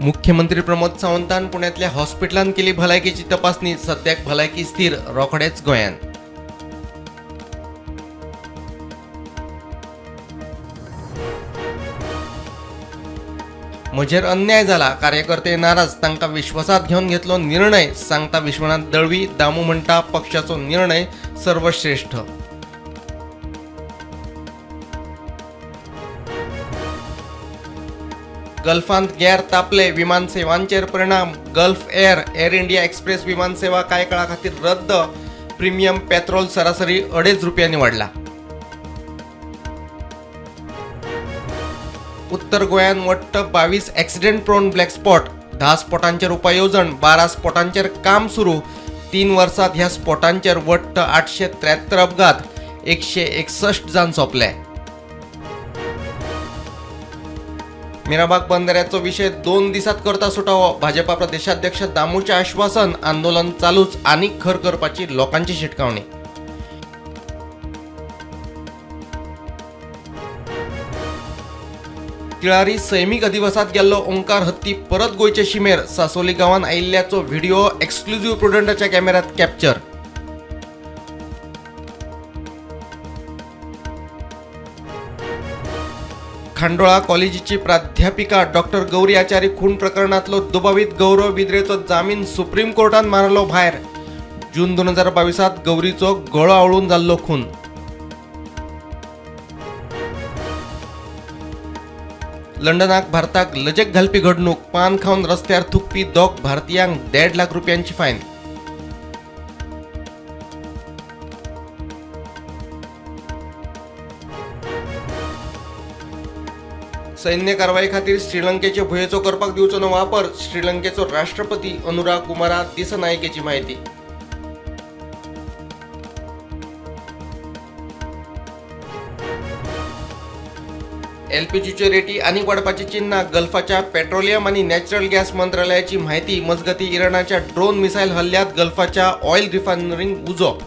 मुख्यमंत्री प्रमोद सावंतान पुण्यातल्या हॉस्पिटलांत केली भलायकेची तपासणी. सद्याक भलायकी स्थिर, रोखडेच गोंयान. म्हजेर अन्याय जाला, कार्यकर्ते नाराज, तांकां विश्वासात घेवन घेतलो निर्णय, सांगता विश्वनाथ दळवी. दामू म्हणटा पक्षाचो निर्णय सर्वश्रेष्ठ. गल्फांत गॅर तापले, विमान सेवांचेर परिणाम. गल्फ एअर इंडिया एक्सप्रेस विमान सेवा कांय काळा खातीर रद्द. प्रीमियम पेट्रोल सरासरी ₹2.5 वाडला. उत्तर गोंयान वट्ट 22 ॲक्सिडेंट प्रोन ब्लॅक स्पॉट. 10 स्पॉटांचेर उपाययोजन, 12 स्पॉटांचेर काम सुरू. 3 वर्सांत ह्या स्पॉटांचेर वट्ट 873 अपघात, 161 जाण सोंपले. मिराबाग बंदराचो विशय 2 दिसात करता सुटावो. भाजपा प्रदेशाध्यक्ष दामूचे आश्वासन. आंदोलन चालूच, आनीक खर करपाची लोकांची शिटकावणी. तिळारी सैमीक अधिवासात गेल्लो ओंकार हत्ती परत गोंयचे शिमेर. सासोली गांवांत आयिल्ल्याचो व्हिडिओ एक्सक्लुझिव्ह प्रुडंटाच्या कॅमेऱ्यात कॅप्चर. खांडोळा कॉलेजीची प्राध्यापिका डॉक्टर गौरी आचारी खून प्रकरणातलो दुबावित गौरव बिद्रेचो जामीन सुप्रीम कोर्टान मारलो भायर. जून 2022 गौरीचो गळो आवळून जाल्लो खून. लंडनाक भारताक लजेक घालपी घडणूक. पान खावन रस्त्यार थुकपी दोग भारतीयांक ₹1.5 लाख फायन. सैन्य कारवाई खातीर श्रीलंकेचे भुंयेचो करपाक दिवचो न्हय वापर. श्रीलंकेचो राष्ट्रपती अनुराग कुमारा दिसनायकेची माहिती. एलपीजीच्यो रेटी आनीक वाडपाची चिन्नां. गल्फाच्या पेट्रोलियम आनी नॅचरल गॅस मंत्रालयाची माहिती. मजगतीं इराणाच्या ड्रोन मिसायल हल्ल्यात गल्फाच्या ऑयल रिफायनरींक उजो.